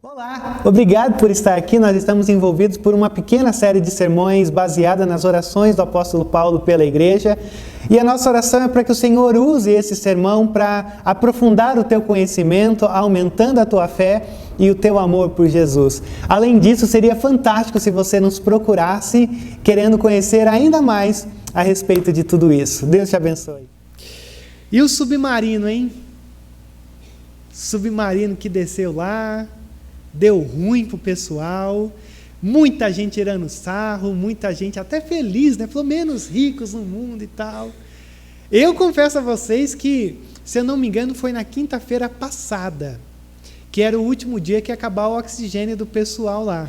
Olá, obrigado por estar aqui. Nós estamos envolvidos por uma pequena série de sermões baseada nas orações do apóstolo Paulo pela igreja. E a nossa oração é para que o Senhor use esse sermão para aprofundar o teu conhecimento, aumentando a tua fé e o teu amor por Jesus. Além disso, seria fantástico se você nos procurasse, querendo conhecer ainda mais a respeito de tudo isso. Deus te abençoe. E o submarino, hein? Submarino que desceu lá, deu ruim pro pessoal, muita gente tirando sarro, muita gente até feliz, né? Falou, menos ricos no mundo e tal. Eu confesso a vocês que, se eu não me engano, foi na quinta-feira passada, que era o último dia que ia acabar o oxigênio do pessoal lá.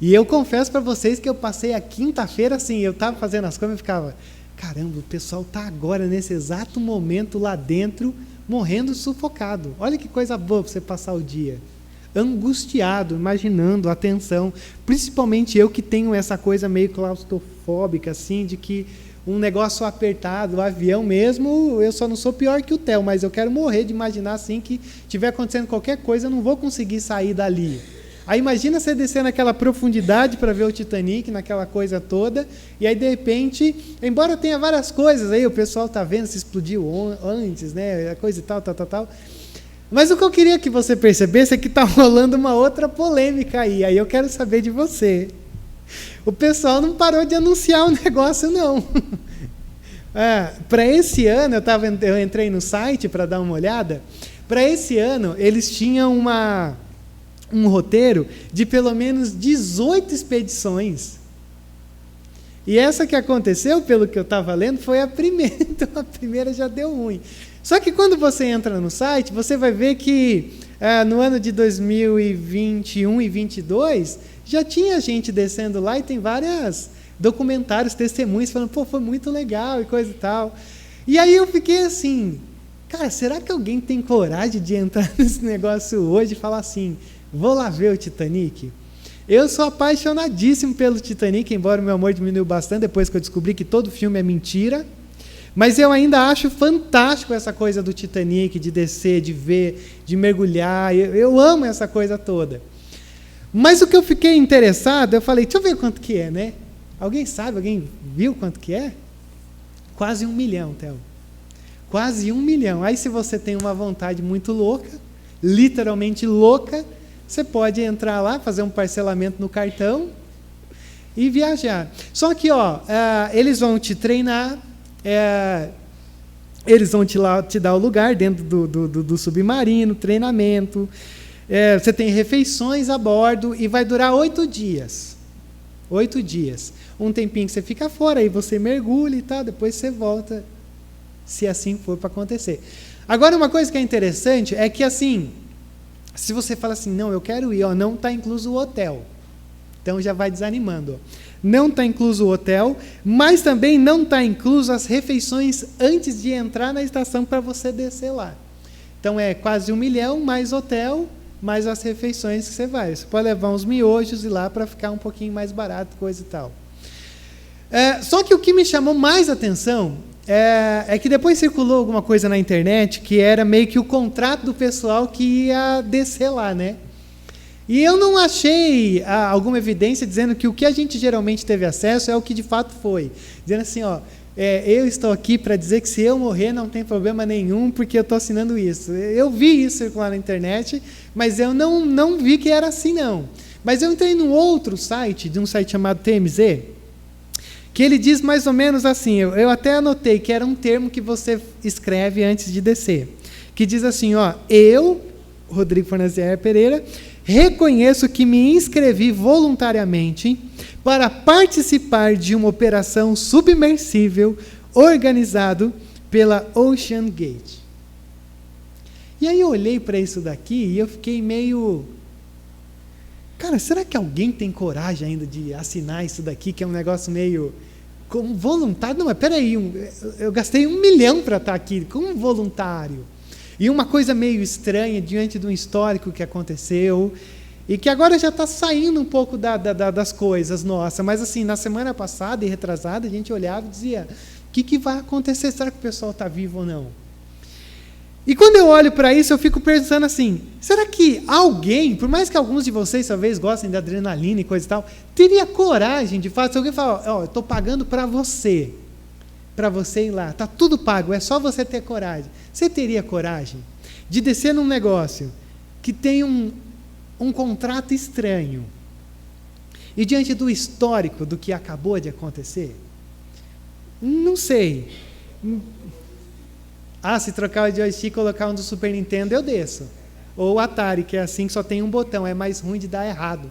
E eu confesso para vocês que eu passei a quinta-feira assim, eu estava fazendo as coisas e ficava, caramba, o pessoal está agora, nesse exato momento lá dentro, morrendo sufocado. Olha que coisa boa para você passar o dia. Angustiado, imaginando a tensão, principalmente eu que tenho essa coisa meio claustrofóbica, assim, de que um negócio apertado, o avião mesmo, eu só não sou pior que o Theo, mas eu quero morrer de imaginar assim que tiver acontecendo qualquer coisa, eu não vou conseguir sair dali. Aí imagina você descer naquela profundidade para ver o Titanic, naquela coisa toda, e aí de repente, embora tenha várias coisas aí, o pessoal está vendo se explodiu antes, né, a coisa e tal, mas o que eu queria que você percebesse é que está rolando uma outra polêmica aí eu quero saber de você. O pessoal não parou de anunciar o negócio, não. Para esse ano, eu entrei no site para dar uma olhada, para esse ano eles tinham um roteiro de pelo menos 18 expedições. E essa que aconteceu, pelo que eu estava lendo, foi a primeira, então a primeira já deu ruim. Só que quando você entra no site, você vai ver que no ano de 2021 e 2022, já tinha gente descendo lá e tem vários documentários, testemunhos, falando, pô, foi muito legal e coisa e tal. E aí eu fiquei assim, cara, será que alguém tem coragem de entrar nesse negócio hoje e falar assim, vou lá ver o Titanic? Eu sou apaixonadíssimo pelo Titanic, embora o meu amor diminuiu bastante depois que eu descobri que todo filme é mentira. Mas eu ainda acho fantástico essa coisa do Titanic, de descer, de ver, de mergulhar. Eu amo essa coisa toda. Mas o que eu fiquei interessado, eu falei, deixa eu ver quanto que é, né? Alguém sabe? Alguém viu quanto que é? Quase 1 milhão, Theo. Quase 1 milhão. Aí se você tem uma vontade muito louca, literalmente louca, você pode entrar lá, fazer um parcelamento no cartão e viajar. Só que, eles vão te treinar, eles vão te dar o lugar dentro do submarino, treinamento, você tem refeições a bordo e vai durar 8 dias. 8 dias. Um tempinho que você fica fora, aí você mergulha e tal, depois você volta, se assim for para acontecer. Agora, uma coisa que é interessante é que, assim, se você fala assim, não, eu quero ir, não está incluso o hotel. Então já vai desanimando. Não está incluso o hotel, mas também não está incluso as refeições antes de entrar na estação para você descer lá. Então é quase 1 milhão, mais hotel, mais as refeições que você vai. Você pode levar uns miojos e lá para ficar um pouquinho mais barato, coisa e tal. Só que o que me chamou mais atenção é que depois circulou alguma coisa na internet que era meio que o contrato do pessoal que ia descer lá, né? E eu não achei alguma evidência dizendo que o que a gente geralmente teve acesso é o que de fato foi. Dizendo assim, eu estou aqui para dizer que se eu morrer não tem problema nenhum, porque eu estou assinando isso. Eu vi isso circular na internet, mas eu não vi que era assim, não. Mas eu entrei num outro site, de um site chamado TMZ, que ele diz mais ou menos assim, eu até anotei que era um termo que você escreve antes de descer, que diz assim, eu, Rodrigo Fornazier Pereira, reconheço que me inscrevi voluntariamente para participar de uma operação submersível organizado pela Ocean Gate. E aí eu olhei para isso daqui e eu fiquei meio... Cara, será que alguém tem coragem ainda de assinar isso daqui, que é um negócio meio... Como voluntário? Não, mas peraí, eu gastei 1 milhão para estar aqui, como voluntário. E uma coisa meio estranha diante do histórico que aconteceu, e que agora já está saindo um pouco das coisas, nossa, mas assim, na semana passada e retrasada, a gente olhava e dizia, o que vai acontecer? Será que o pessoal está vivo ou não? E quando eu olho para isso, eu fico pensando assim, será que alguém, por mais que alguns de vocês talvez gostem de adrenalina e coisa e tal, teria coragem de fazer? Se alguém falar, ó, eu estou pagando para você ir lá, está tudo pago, é só você ter coragem. Você teria coragem de descer num negócio que tem um contrato estranho e diante do histórico do que acabou de acontecer? Não sei. Se trocar o joystick e colocar um do Super Nintendo, eu desço. Ou o Atari, que é assim, que só tem um botão, é mais ruim de dar errado.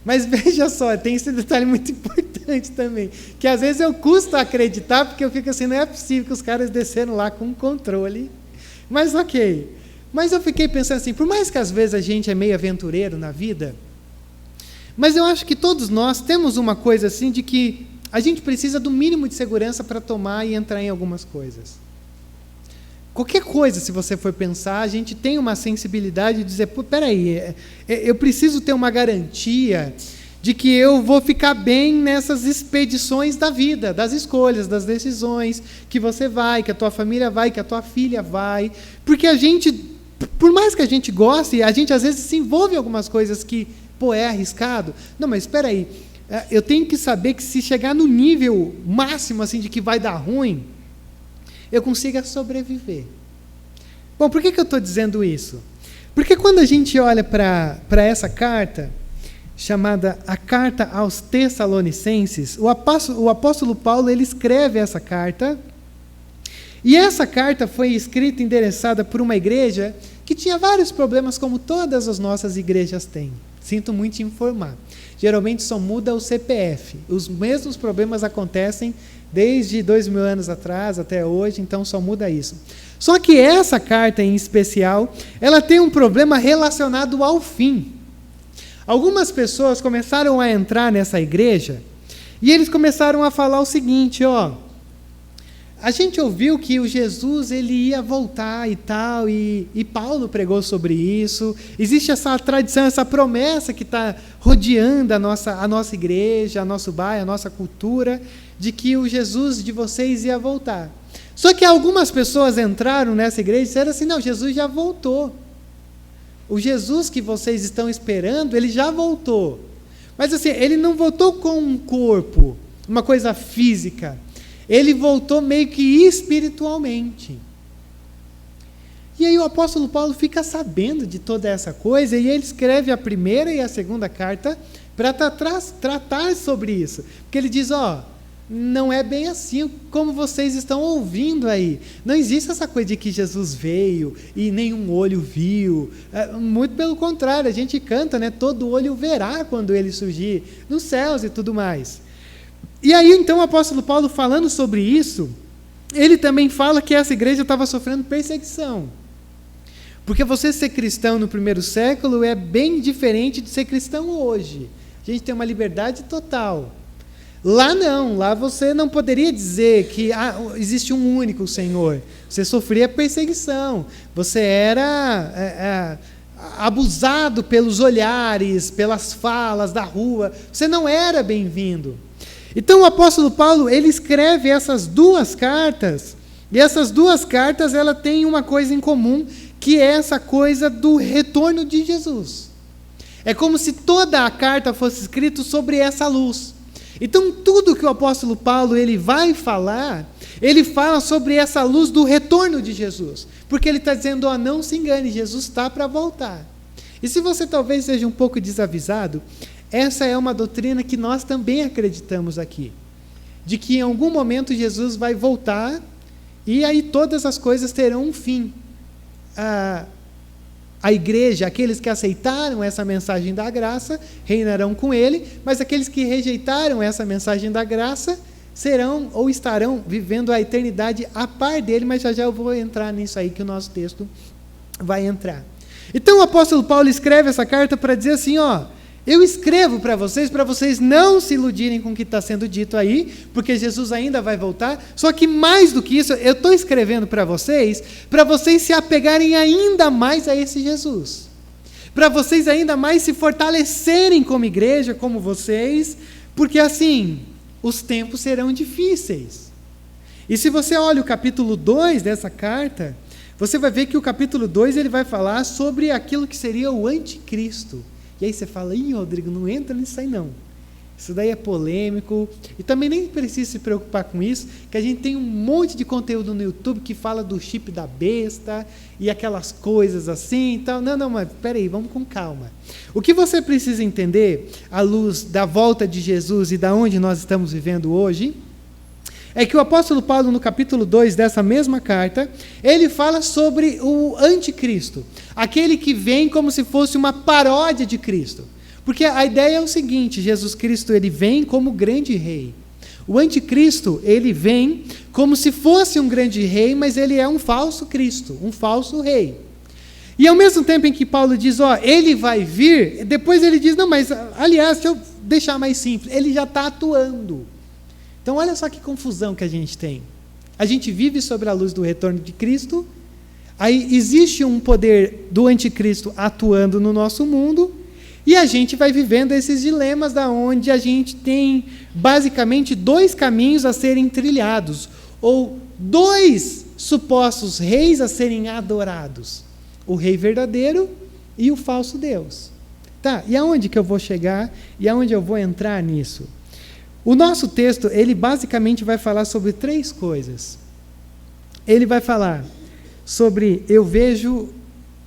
Mas veja só, tem esse detalhe muito importante também, que às vezes eu custo acreditar, porque eu fico assim, não é possível que os caras desceram lá com um controle. Mas ok. Mas eu fiquei pensando assim, por mais que às vezes a gente é meio aventureiro na vida, mas eu acho que todos nós temos uma coisa assim de que a gente precisa do mínimo de segurança para tomar e entrar em algumas coisas. Qualquer coisa, se você for pensar, a gente tem uma sensibilidade de dizer, peraí, eu preciso ter uma garantia de que eu vou ficar bem nessas expedições da vida, das escolhas, das decisões, que você vai, que a tua família vai, que a tua filha vai, porque a gente, por mais que a gente goste, a gente às vezes se envolve em algumas coisas que, é arriscado. Não, mas espera aí, eu tenho que saber que se chegar no nível máximo assim de que vai dar ruim, eu consiga sobreviver. Bom, por que eu estou dizendo isso? Porque quando a gente olha para essa carta, chamada a Carta aos Tessalonicenses, o apóstolo Paulo ele escreve essa carta, e essa carta foi escrita e endereçada por uma igreja que tinha vários problemas, como todas as nossas igrejas têm. Sinto muito te informar. Geralmente só muda o CPF. Os mesmos problemas acontecem desde 2000 anos atrás até hoje, então só muda isso. Só que essa carta em especial, ela tem um problema relacionado ao fim. Algumas pessoas começaram a entrar nessa igreja e eles começaram a falar o seguinte, a gente ouviu que o Jesus ele ia voltar e tal, e Paulo pregou sobre isso. Existe essa tradição, essa promessa que está rodeando a nossa igreja, a nosso bairro, a nossa cultura, de que o Jesus de vocês ia voltar. Só que algumas pessoas entraram nessa igreja e disseram assim, não, Jesus já voltou. O Jesus que vocês estão esperando, ele já voltou. Mas assim, ele não voltou com um corpo, uma coisa física. Ele voltou meio que espiritualmente. E aí o apóstolo Paulo fica sabendo de toda essa coisa, e ele escreve a primeira e a segunda carta para tratar sobre isso. Porque ele diz, não é bem assim como vocês estão ouvindo aí. Não existe essa coisa de que Jesus veio e nenhum olho viu. Muito pelo contrário, a gente canta, né? Todo olho verá quando ele surgir nos céus e tudo mais. E aí, então, o apóstolo Paulo, falando sobre isso, ele também fala que essa igreja estava sofrendo perseguição. Porque você ser cristão no primeiro século é bem diferente de ser cristão hoje. A gente tem uma liberdade total. Lá não, lá você não poderia dizer que existe um único Senhor. Você sofria perseguição, você era abusado pelos olhares, pelas falas da rua, você não era bem-vindo. Então o apóstolo Paulo, ele escreve essas duas cartas, e essas duas cartas ela têm uma coisa em comum, que é essa coisa do retorno de Jesus. É como se toda a carta fosse escrita sobre essa luz. Então tudo que o apóstolo Paulo ele vai falar, ele fala sobre essa luz do retorno de Jesus, porque ele está dizendo, não se engane, Jesus está para voltar. E se você talvez seja um pouco desavisado, essa é uma doutrina que nós também acreditamos aqui, de que em algum momento Jesus vai voltar e aí todas as coisas terão um fim. A igreja, aqueles que aceitaram essa mensagem da graça, reinarão com ele, mas aqueles que rejeitaram essa mensagem da graça, serão ou estarão vivendo a eternidade a par dele, mas já eu vou entrar nisso aí que o nosso texto vai entrar. Então o apóstolo Paulo escreve essa carta para dizer assim, eu escrevo para vocês não se iludirem com o que está sendo dito aí, porque Jesus ainda vai voltar, só que mais do que isso, eu estou escrevendo para vocês se apegarem ainda mais a esse Jesus, para vocês ainda mais se fortalecerem como igreja, como vocês, porque assim, os tempos serão difíceis. E se você olha o capítulo 2 dessa carta, você vai ver que o capítulo 2 ele vai falar sobre aquilo que seria o anticristo. E aí você fala, Rodrigo, não entra nisso aí não. Isso daí é polêmico, e também nem precisa se preocupar com isso, que a gente tem um monte de conteúdo no YouTube que fala do chip da besta, e aquelas coisas assim e tal. Não, mas peraí, vamos com calma. O que você precisa entender, à luz da volta de Jesus e da onde nós estamos vivendo hoje, é que o apóstolo Paulo, no capítulo 2 dessa mesma carta, ele fala sobre o anticristo, aquele que vem como se fosse uma paródia de Cristo. Porque a ideia é o seguinte, Jesus Cristo ele vem como grande rei. O anticristo, ele vem como se fosse um grande rei, mas ele é um falso Cristo, um falso rei. E ao mesmo tempo em que Paulo diz, ele vai vir, depois ele diz, não, mas aliás, deixa eu deixar mais simples, ele já está atuando. Então olha só que confusão que a gente tem. A gente vive sobre a luz do retorno de Cristo, aí existe um poder do anticristo atuando no nosso mundo, e a gente vai vivendo esses dilemas da onde a gente tem basicamente 2 caminhos a serem trilhados, ou 2 supostos reis a serem adorados, o rei verdadeiro e o falso Deus. Tá, e aonde que eu vou chegar e aonde eu vou entrar nisso? O nosso texto, ele basicamente vai falar sobre 3 coisas. Ele vai falar sobre, eu vejo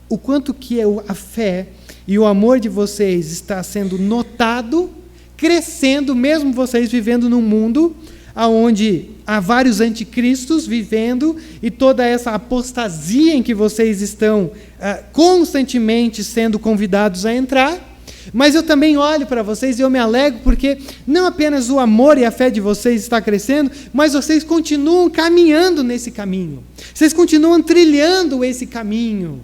o quanto que a fé e o amor de vocês está sendo notado, crescendo, mesmo vocês vivendo num mundo onde há vários anticristos vivendo e toda essa apostasia em que vocês estão constantemente sendo convidados a entrar. Mas eu também olho para vocês e eu me alegro porque não apenas o amor e a fé de vocês está crescendo, mas vocês continuam caminhando nesse caminho. Vocês continuam trilhando esse caminho.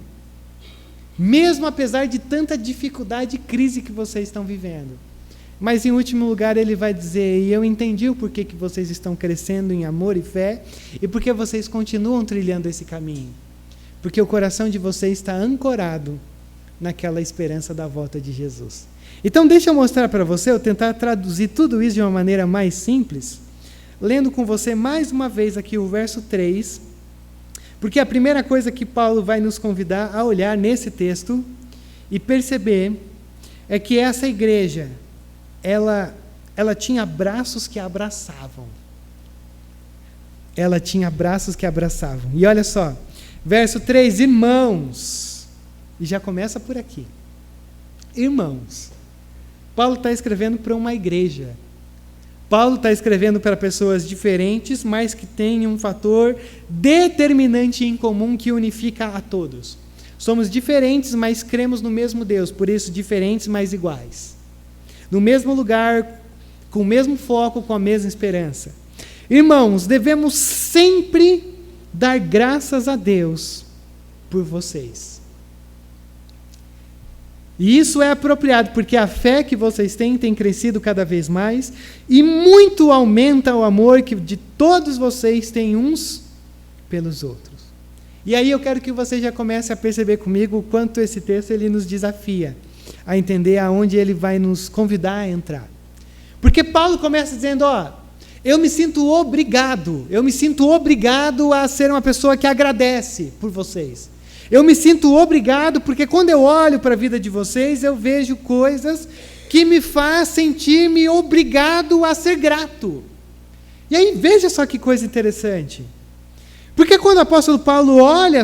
Mesmo apesar de tanta dificuldade e crise que vocês estão vivendo. Mas, em último lugar, ele vai dizer, e eu entendi o porquê que vocês estão crescendo em amor e fé, e porque vocês continuam trilhando esse caminho. Porque o coração de vocês está ancorado naquela esperança da volta de Jesus. Então, deixa eu mostrar para você, eu tentar traduzir tudo isso de uma maneira mais simples, lendo com você mais uma vez aqui o verso 3, porque a primeira coisa que Paulo vai nos convidar a olhar nesse texto e perceber é que essa igreja, ela tinha braços que abraçavam. Ela tinha braços que abraçavam. E olha só, verso 3, irmãos. E já começa por aqui. Irmãos. Paulo está escrevendo para uma igreja. Paulo está escrevendo para pessoas diferentes, mas que têm um fator determinante em comum que unifica a todos. Somos diferentes, mas cremos no mesmo Deus, por isso diferentes, mas iguais. No mesmo lugar, com o mesmo foco, com a mesma esperança. Irmãos, devemos sempre dar graças a Deus por vocês. E isso é apropriado, porque a fé que vocês têm tem crescido cada vez mais, e muito aumenta o amor que de todos vocês têm uns pelos outros. E aí eu quero que você já comece a perceber comigo o quanto esse texto ele nos desafia a entender aonde ele vai nos convidar a entrar. Porque Paulo começa dizendo, eu me sinto obrigado a ser uma pessoa que agradece por vocês. Eu me sinto obrigado porque quando eu olho para a vida de vocês, eu vejo coisas que me faz sentir-me obrigado a ser grato. E aí, veja só que coisa interessante. Porque quando o apóstolo Paulo olha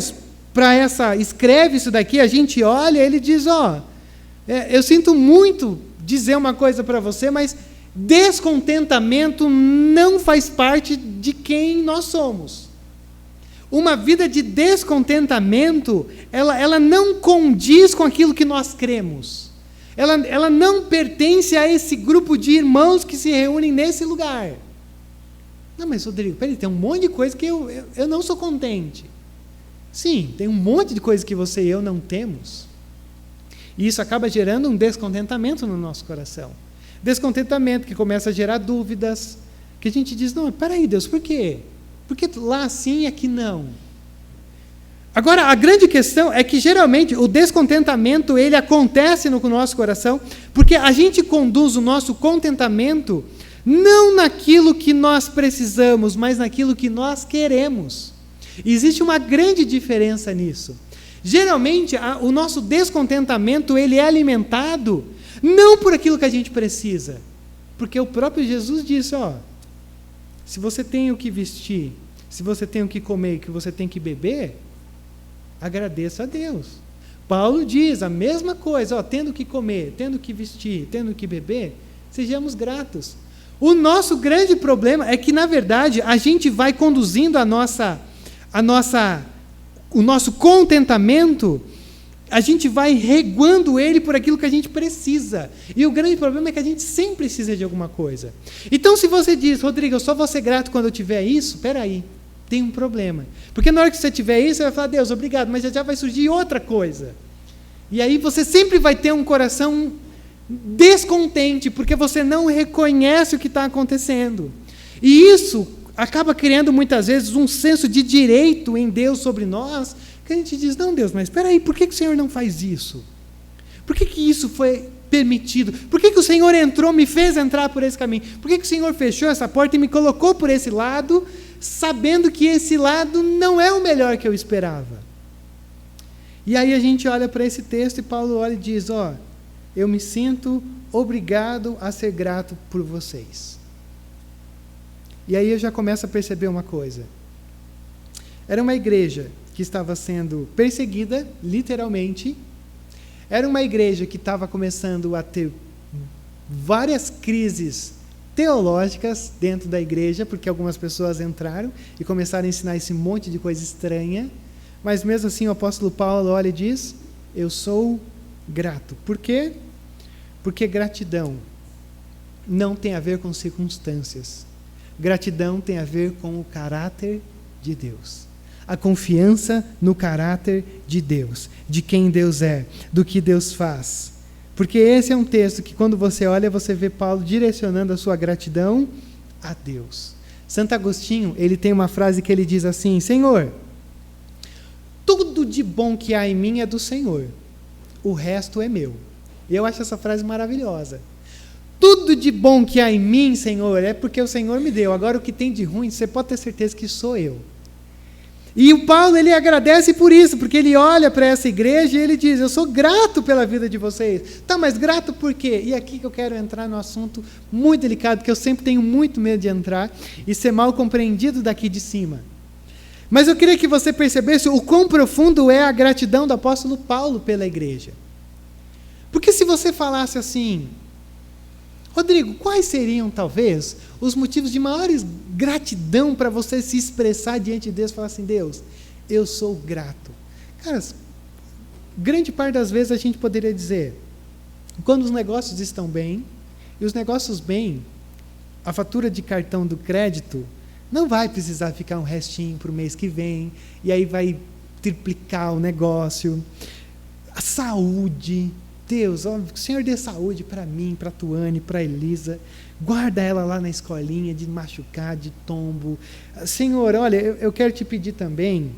escreve isso daqui, a gente olha, ele diz, eu sinto muito dizer uma coisa para você, mas descontentamento não faz parte de quem nós somos. Uma vida de descontentamento, ela não condiz com aquilo que nós cremos. Ela não pertence a esse grupo de irmãos que se reúnem nesse lugar. Não, mas Rodrigo, peraí, tem um monte de coisa que eu não sou contente. Sim, tem um monte de coisa que você e eu não temos. E isso acaba gerando um descontentamento no nosso coração. Descontentamento que começa a gerar dúvidas, que a gente diz, não, peraí, Deus, por quê? Porque lá sim e aqui não. Agora, a grande questão é que, geralmente, o descontentamento, ele acontece no nosso coração, porque a gente conduz o nosso contentamento não naquilo que nós precisamos, mas naquilo que nós queremos. Existe uma grande diferença nisso. Geralmente, o nosso descontentamento ele é alimentado não por aquilo que a gente precisa, porque o próprio Jesus disse, se você tem o que vestir, se você tem o que comer, que você tem que beber, agradeça a Deus. Paulo diz a mesma coisa, tendo que comer, tendo que vestir, tendo que beber, sejamos gratos. O nosso grande problema é que, na verdade, a gente vai conduzindo o nosso contentamento, a gente vai reguando ele por aquilo que a gente precisa. E o grande problema é que a gente sempre precisa de alguma coisa. Então, se você diz, Rodrigo, eu só vou ser grato quando eu tiver isso, espera aí, tem um problema. Porque na hora que você tiver isso, você vai falar, Deus, obrigado, mas já vai surgir outra coisa. E aí você sempre vai ter um coração descontente, porque você não reconhece o que está acontecendo. E isso acaba criando muitas vezes um senso de direito em Deus sobre nós, que a gente diz, não, Deus, mas espera aí, por que o Senhor não faz isso? Por que isso foi permitido? Por que o Senhor entrou, me fez entrar por esse caminho? Por que o Senhor fechou essa porta e me colocou por esse lado, sabendo que esse lado não é o melhor que eu esperava? E aí a gente olha para esse texto e Paulo olha e diz, eu me sinto obrigado a ser grato por vocês. E aí eu já começo a perceber uma coisa. Era uma igreja que estava sendo perseguida, literalmente. Era uma igreja que estava começando a ter várias crises teológicas dentro da igreja, porque algumas pessoas entraram e começaram a ensinar esse monte de coisa estranha. Mas mesmo assim o apóstolo Paulo olha e diz, eu sou grato. Por quê? Porque gratidão não tem a ver com circunstâncias. Gratidão tem a ver com o caráter de Deus. A confiança no caráter de Deus, de quem Deus é, do que Deus faz. Porque esse é um texto que quando você olha, você vê Paulo direcionando a sua gratidão a Deus. Santo Agostinho, ele tem uma frase que ele diz assim, Senhor, tudo de bom que há em mim é do Senhor, o resto é meu. E eu acho essa frase maravilhosa. Tudo de bom que há em mim, Senhor, é porque o Senhor me deu. Agora o que tem de ruim, você pode ter certeza que sou eu. E o Paulo, ele agradece por isso, porque ele olha para essa igreja e ele diz, eu sou grato pela vida de vocês. Tá, mas grato por quê? E aqui que eu quero entrar no assunto muito delicado, que eu sempre tenho muito medo de entrar e ser mal compreendido daqui de cima. Mas eu queria que você percebesse o quão profundo é a gratidão do apóstolo Paulo pela igreja. Porque se você falasse assim, Rodrigo, quais seriam, talvez, os motivos de maior gratidão para você se expressar diante de Deus e falar assim, Deus, eu sou grato. Cara, grande parte das vezes a gente poderia dizer, quando os negócios estão bem, e os negócios bem, a fatura de cartão do crédito não vai precisar ficar um restinho para o mês que vem, e aí vai triplicar o negócio. A saúde, Deus, o Senhor dê saúde para mim, para a Tuane, para a Elisa, guarda ela lá na escolinha de machucar, de tombo. Senhor, olha, eu quero te pedir também,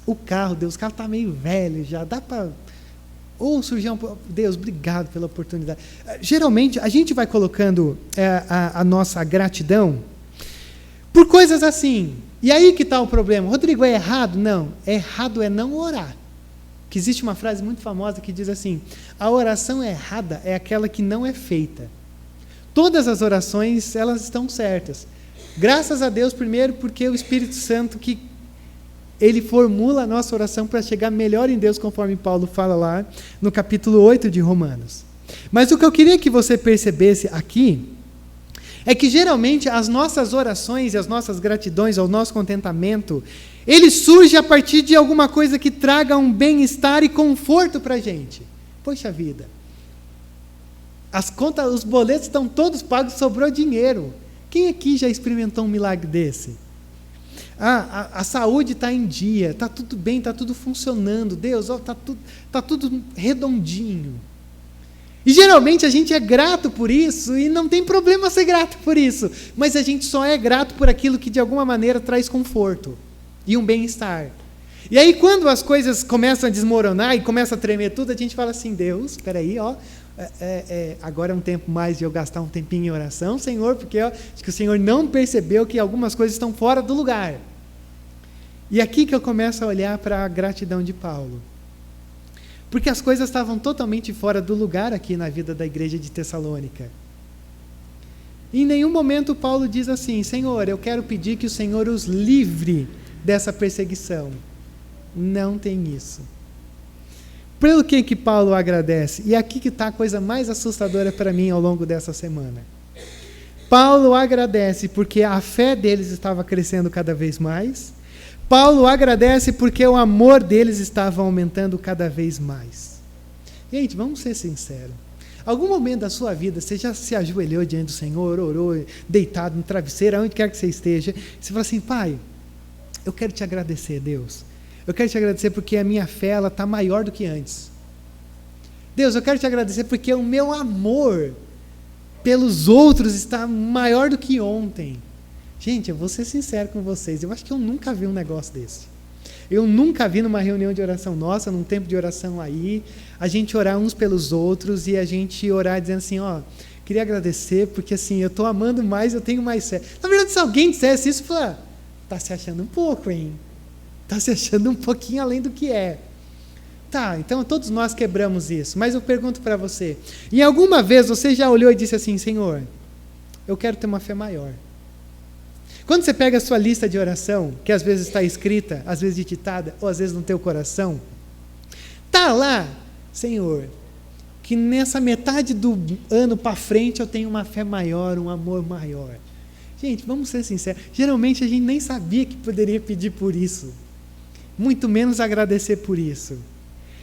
o carro, Deus, o carro está meio velho já, dá para... Ou surgir Deus, obrigado pela oportunidade. Geralmente, a gente vai colocando a nossa gratidão por coisas assim. E aí que está o problema. Rodrigo, é errado? Não. Errado é não orar. Que existe uma frase muito famosa que diz assim, a oração errada é aquela que não é feita. Todas as orações, elas estão certas. Graças a Deus, primeiro, porque o Espírito Santo que ele formula a nossa oração para chegar melhor em Deus, conforme Paulo fala lá no capítulo 8 de Romanos. Mas o que eu queria que você percebesse aqui é que geralmente as nossas orações e as nossas gratidões, o nosso contentamento, ele surge a partir de alguma coisa que traga um bem-estar e conforto para a gente. Poxa vida, as contas, os boletos estão todos pagos, sobrou dinheiro. Quem aqui já experimentou um milagre desse? A saúde está em dia, está tudo bem, está tudo funcionando. Deus, está tudo redondinho. E geralmente a gente é grato por isso e não tem problema ser grato por isso. Mas a gente só é grato por aquilo que de alguma maneira traz conforto e um bem-estar. E aí quando as coisas começam a desmoronar e começa a tremer tudo, a gente fala assim, Deus, espera aí, agora é um tempo mais de eu gastar um tempinho em oração, Senhor, porque acho que o Senhor não percebeu que algumas coisas estão fora do lugar. E aqui que eu começo a olhar para a gratidão de Paulo. Porque as coisas estavam totalmente fora do lugar aqui na vida da igreja de Tessalônica. Em nenhum momento Paulo diz assim: Senhor, eu quero pedir que o Senhor os livre dessa perseguição. Não tem isso. Pelo que Paulo agradece? E aqui que está a coisa mais assustadora para mim ao longo dessa semana. Paulo agradece porque a fé deles estava crescendo cada vez mais. Paulo agradece porque o amor deles estava aumentando cada vez mais. Gente, vamos ser sinceros. Algum momento da sua vida, você já se ajoelhou diante do Senhor, orou, deitado no travesseiro, aonde quer que você esteja, você fala assim: Pai, eu quero te agradecer, Deus. Eu quero te agradecer porque a minha fé está maior do que antes. Deus, eu quero te agradecer porque o meu amor pelos outros está maior do que ontem. Gente, eu vou ser sincero com vocês, eu acho que eu nunca vi um negócio desse. Eu nunca vi numa reunião de oração nossa, num tempo de oração aí, a gente orar uns pelos outros e a gente orar dizendo assim: ó, queria agradecer porque assim, eu estou amando mais, eu tenho mais fé. Na verdade, se alguém dissesse isso, fala: tá se achando um pouco, hein? Está se achando um pouquinho além do que é. Tá, então todos nós quebramos isso. Mas eu pergunto para você: em alguma vez você já olhou e disse assim: Senhor, eu quero ter uma fé maior? Quando você pega a sua lista de oração, que às vezes está escrita, às vezes digitada, ou às vezes no teu coração, tá lá: Senhor, que nessa metade do ano para frente eu tenho uma fé maior, um amor maior. Gente, vamos ser sinceros, geralmente a gente nem sabia que poderia pedir por isso. Muito menos agradecer por isso.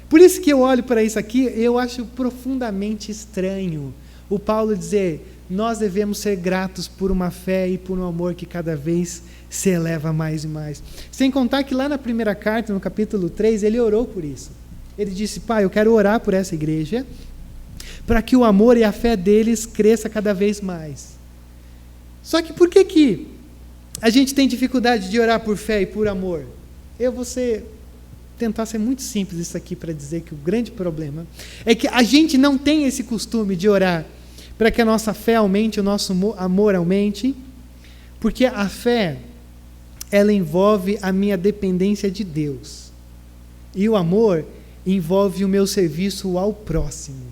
Por isso que eu olho para isso aqui, eu acho profundamente estranho o Paulo dizer: nós devemos ser gratos por uma fé e por um amor que cada vez se eleva mais e mais. Sem contar que lá na primeira carta, no capítulo 3, ele orou por isso. Ele disse: Pai, eu quero orar por essa igreja, para que o amor e a fé deles cresça cada vez mais. Só que por que a gente tem dificuldade de orar por fé e por amor? Eu vou tentar ser muito simples isso aqui para dizer que o grande problema é que a gente não tem esse costume de orar para que a nossa fé aumente, o nosso amor aumente, porque a fé, ela envolve a minha dependência de Deus. E o amor envolve o meu serviço ao próximo.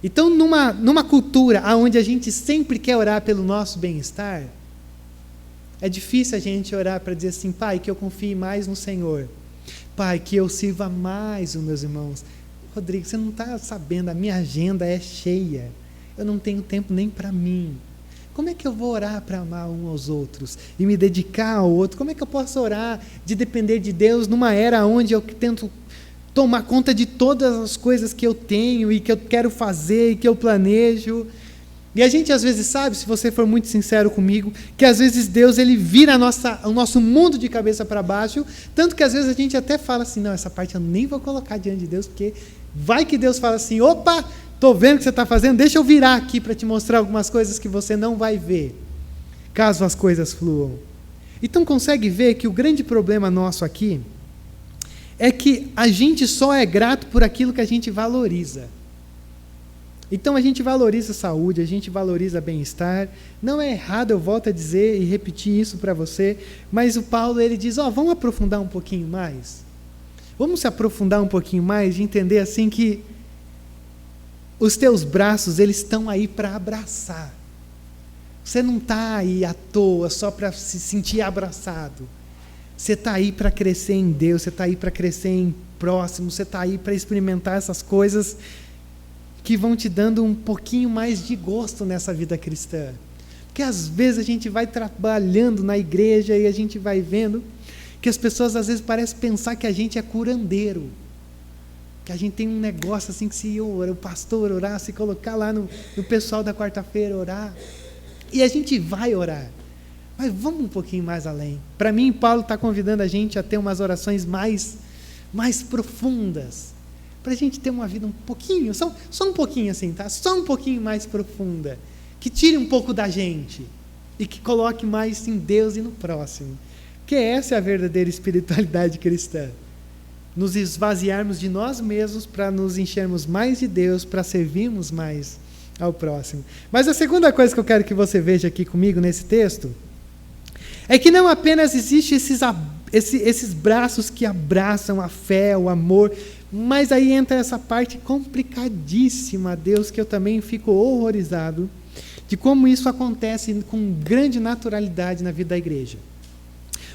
Então, numa cultura onde a gente sempre quer orar pelo nosso bem-estar, é difícil a gente orar para dizer assim: Pai, que eu confie mais no Senhor. Pai, que eu sirva mais os meus irmãos. Rodrigo, você não está sabendo, a minha agenda é cheia. Eu não tenho tempo nem para mim. Como é que eu vou orar para amar uns aos outros e me dedicar ao outro? Como é que eu posso orar de depender de Deus numa era onde eu tento tomar conta de todas as coisas que eu tenho e que eu quero fazer e que eu planejo? E a gente às vezes sabe, se você for muito sincero comigo, que às vezes Deus ele vira o nosso mundo de cabeça para baixo, tanto que às vezes a gente até fala assim: não, essa parte eu nem vou colocar diante de Deus, porque vai que Deus fala assim: opa, estou vendo o que você está fazendo, deixa eu virar aqui para te mostrar algumas coisas que você não vai ver, caso as coisas fluam. Então consegue ver que o grande problema nosso aqui é que a gente só é grato por aquilo que a gente valoriza. Então a gente valoriza a saúde, a gente valoriza bem-estar. Não é errado, eu volto a dizer e repetir isso para você, mas o Paulo ele diz: vamos aprofundar um pouquinho mais? Vamos se aprofundar um pouquinho mais e entender assim que os teus braços, eles estão aí para abraçar. Você não está aí à toa só para se sentir abraçado. Você está aí para crescer em Deus, você está aí para crescer em próximo, você está aí para experimentar essas coisas que vão te dando um pouquinho mais de gosto nessa vida cristã. Porque às vezes a gente vai trabalhando na igreja e a gente vai vendo que as pessoas às vezes parecem pensar que a gente é curandeiro. Que a gente tem um negócio assim que se o pastor orar, se colocar lá no pessoal da quarta-feira orar. E a gente vai orar. Mas vamos um pouquinho mais além. Para mim, Paulo está convidando a gente a ter umas orações mais profundas. Para a gente ter uma vida um pouquinho, só um pouquinho assim, tá? Só um pouquinho mais profunda. Que tire um pouco da gente e que coloque mais em Deus e no próximo. Porque essa é a verdadeira espiritualidade cristã. Nos esvaziarmos de nós mesmos para nos enchermos mais de Deus, para servirmos mais ao próximo. Mas a segunda coisa que eu quero que você veja aqui comigo nesse texto é que não apenas existe esses braços que abraçam a fé, o amor. Mas aí entra essa parte complicadíssima, Deus, que eu também fico horrorizado, de como isso acontece com grande naturalidade na vida da igreja.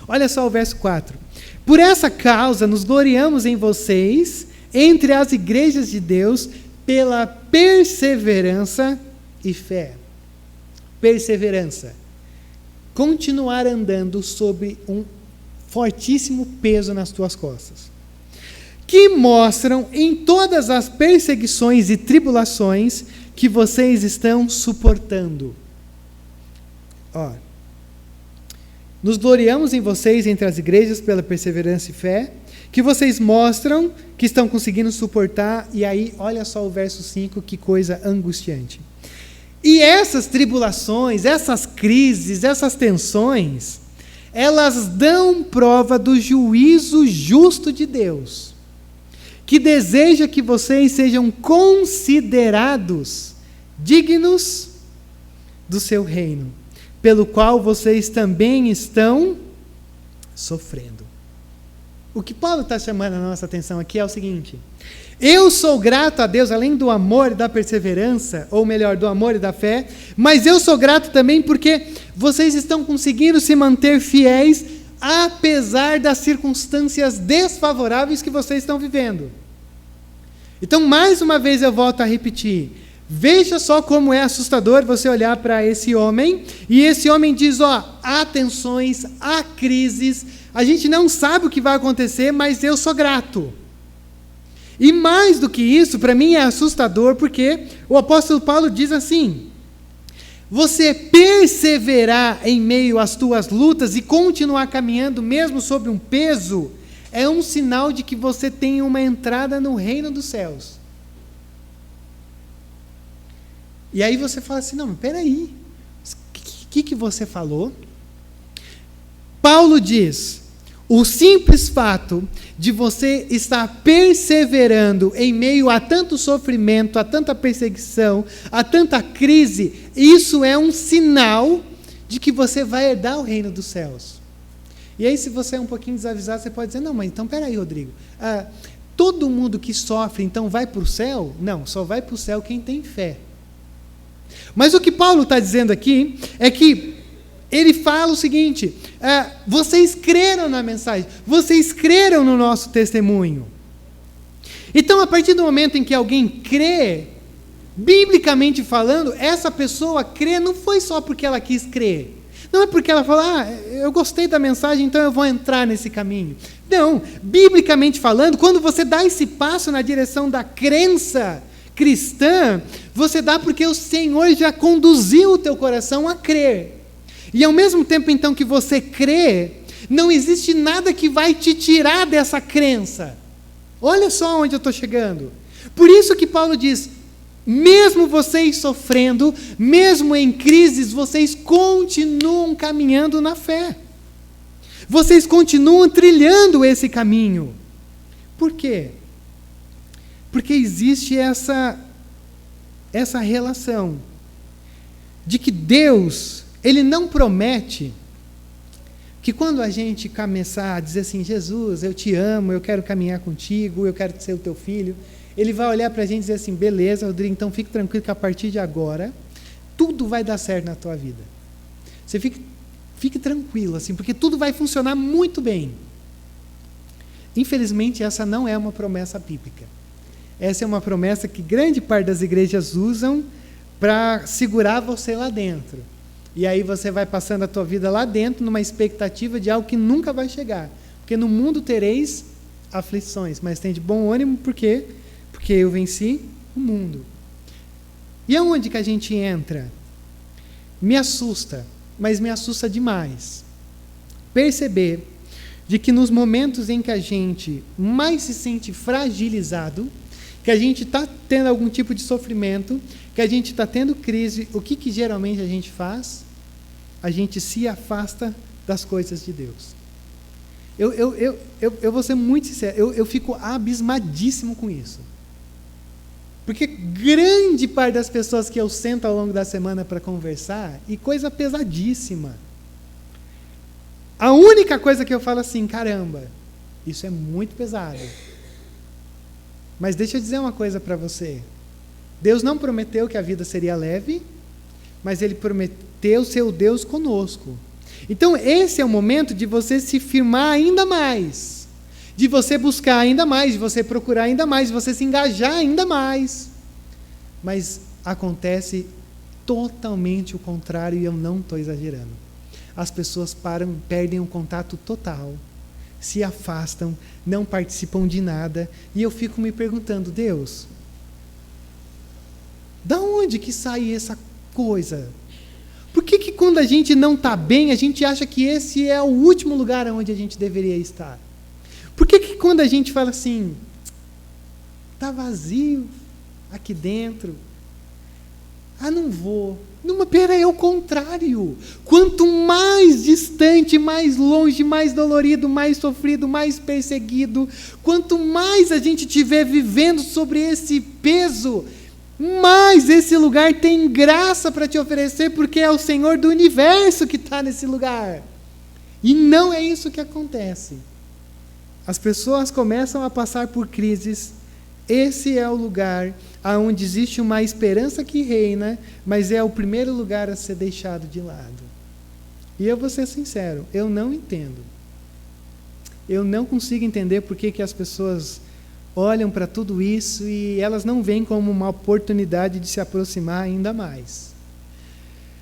Olha só o verso 4. Por essa causa nos gloriamos em vocês, entre as igrejas de Deus, pela perseverança e fé. Perseverança. Continuar andando sobre um fortíssimo peso nas tuas costas. Que mostram em todas as perseguições e tribulações que vocês estão suportando. Nos gloriamos em vocês entre as igrejas pela perseverança e fé, que vocês mostram que estão conseguindo suportar, e aí, olha só o verso 5, que coisa angustiante. E essas tribulações, essas crises, essas tensões, elas dão prova do juízo justo de Deus, que deseja que vocês sejam considerados dignos do seu reino, pelo qual vocês também estão sofrendo. O que Paulo está chamando a nossa atenção aqui é o seguinte: eu sou grato a Deus, além do amor e da perseverança, ou melhor, do amor e da fé, mas eu sou grato também porque vocês estão conseguindo se manter fiéis, apesar das circunstâncias desfavoráveis que vocês estão vivendo. Então, mais uma vez eu volto a repetir, veja só como é assustador você olhar para esse homem, e esse homem diz, há tensões, há crises, a gente não sabe o que vai acontecer, mas eu sou grato. E mais do que isso, para mim é assustador, porque o apóstolo Paulo diz assim, você perseverar em meio às tuas lutas e continuar caminhando mesmo sob um peso, é um sinal de que você tem uma entrada no reino dos céus. E aí você fala assim, não, mas peraí, o que você falou? Paulo diz, o simples fato de você estar perseverando em meio a tanto sofrimento, a tanta perseguição, a tanta crise, isso é um sinal de que você vai herdar o reino dos céus. E aí, se você é um pouquinho desavisado, você pode dizer, não, mas então peraí, Rodrigo, todo mundo que sofre, então vai para o céu? Não, só vai para o céu quem tem fé. Mas o que Paulo está dizendo aqui é que ele fala o seguinte, vocês creram na mensagem, vocês creram no nosso testemunho. Então, a partir do momento em que alguém crê, biblicamente falando, essa pessoa crê não foi só porque ela quis crer. Não é porque ela fala, eu gostei da mensagem, então eu vou entrar nesse caminho. Não, biblicamente falando, quando você dá esse passo na direção da crença cristã, você dá porque o Senhor já conduziu o teu coração a crer. E ao mesmo tempo, então, que você crê, não existe nada que vai te tirar dessa crença. Olha só onde eu estou chegando. Por isso que Paulo diz, mesmo vocês sofrendo, mesmo em crises, vocês continuam caminhando na fé. Vocês continuam trilhando esse caminho. Por quê? Porque existe essa relação de que Deus, Ele não promete que quando a gente começar a dizer assim, Jesus, eu te amo, eu quero caminhar contigo, eu quero ser o teu filho, Ele vai olhar para a gente e dizer assim, beleza, Rodrigo, então fique tranquilo que a partir de agora, tudo vai dar certo na tua vida. Você fique tranquilo, assim, porque tudo vai funcionar muito bem. Infelizmente, essa não é uma promessa bíblica. Essa é uma promessa que grande parte das igrejas usam para segurar você lá dentro. E aí você vai passando a tua vida lá dentro numa expectativa de algo que nunca vai chegar. Porque no mundo tereis aflições, mas tem de bom ânimo, por quê? Porque eu venci o mundo. E aonde que a gente entra? Me assusta, mas me assusta demais. Perceber de que nos momentos em que a gente mais se sente fragilizado, que a gente está tendo algum tipo de sofrimento, que a gente está tendo crise, o que geralmente a gente faz? A gente se afasta das coisas de Deus. Eu vou ser muito sincero, eu fico abismadíssimo com isso. Porque grande parte das pessoas que eu sento ao longo da semana para conversar, e coisa pesadíssima, A única coisa que eu falo assim, caramba, isso é muito pesado. Mas deixa eu dizer uma coisa para você. Deus não prometeu que a vida seria leve, mas Ele prometeu ser o Deus conosco. Então esse é o momento de você se firmar ainda mais, de você buscar ainda mais, de você procurar ainda mais, de você se engajar ainda mais. Mas acontece totalmente o contrário, e eu não estou exagerando. As pessoas perdem o contato total, se afastam, não participam de nada, e eu fico me perguntando, Deus, da onde que sai essa coisa? Por que quando a gente não está bem, a gente acha que esse é o último lugar onde a gente deveria estar? Por que quando a gente fala assim, está vazio aqui dentro, não vou. Não, pera, é o contrário. Quanto mais distante, mais longe, mais dolorido, mais sofrido, mais perseguido, quanto mais a gente estiver vivendo sobre esse peso, mais esse lugar tem graça para te oferecer, porque é o Senhor do universo que está nesse lugar. E não é isso que acontece. As pessoas começam a passar por crises. Esse é o lugar onde existe uma esperança que reina, mas é o primeiro lugar a ser deixado de lado. E eu vou ser sincero, eu não entendo. Eu não consigo entender por que as pessoas olham para tudo isso e elas não veem como uma oportunidade de se aproximar ainda mais.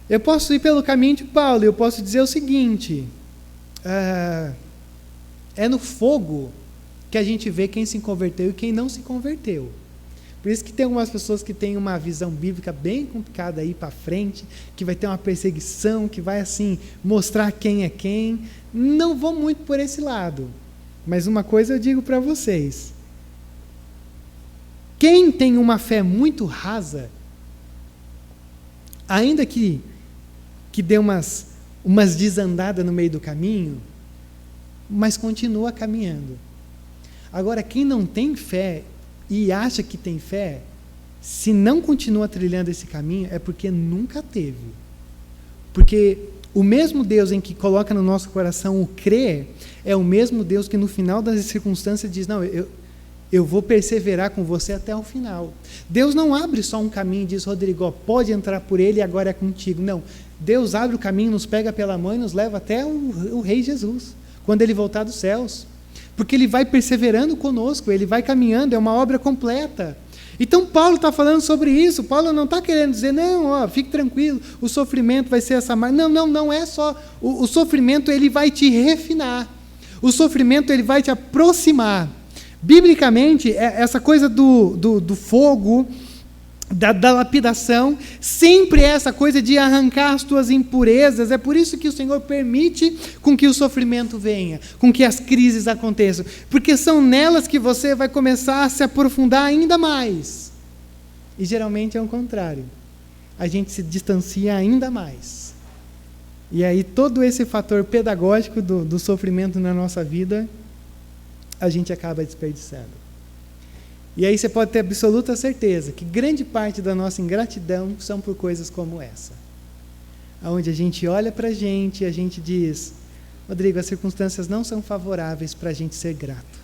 Eu posso ir pelo caminho de Paulo, eu posso dizer o seguinte, é no fogo que a gente vê quem se converteu e quem não se converteu. Por isso que tem algumas pessoas que têm uma visão bíblica bem complicada aí para frente, que vai ter uma perseguição, que vai assim mostrar quem é quem. Não vou muito por esse lado. Mas uma coisa eu digo para vocês. Quem tem uma fé muito rasa, ainda que dê umas desandadas no meio do caminho, mas continua caminhando. Agora, quem não tem fé e acha que tem fé, se não continua trilhando esse caminho, é porque nunca teve. Porque o mesmo Deus em que coloca no nosso coração o crer, é o mesmo Deus que no final das circunstâncias diz, não, eu vou perseverar com você até o final. Deus não abre só um caminho e diz, Rodrigo, pode entrar por ele e agora é contigo. Não, Deus abre o caminho, nos pega pela mão e nos leva até o Rei Jesus, quando ele voltar dos céus. Porque ele vai perseverando conosco, ele vai caminhando, é uma obra completa. Então Paulo está falando sobre isso. Paulo não está querendo dizer, não, fique tranquilo, o sofrimento vai ser essa marca. Não é só. O sofrimento ele vai te refinar. O sofrimento ele vai te aproximar. Biblicamente, essa coisa do fogo, da lapidação, sempre é essa coisa de arrancar as tuas impurezas. É por isso que o Senhor permite com que o sofrimento venha, com que as crises aconteçam, porque são nelas que você vai começar a se aprofundar ainda mais. E geralmente é o contrário, a gente se distancia ainda mais, e aí todo esse fator pedagógico do sofrimento na nossa vida, a gente acaba desperdiçando. E aí você pode ter absoluta certeza que grande parte da nossa ingratidão são por coisas como essa. Onde a gente olha para a gente e a gente diz, Rodrigo, as circunstâncias não são favoráveis para a gente ser grato.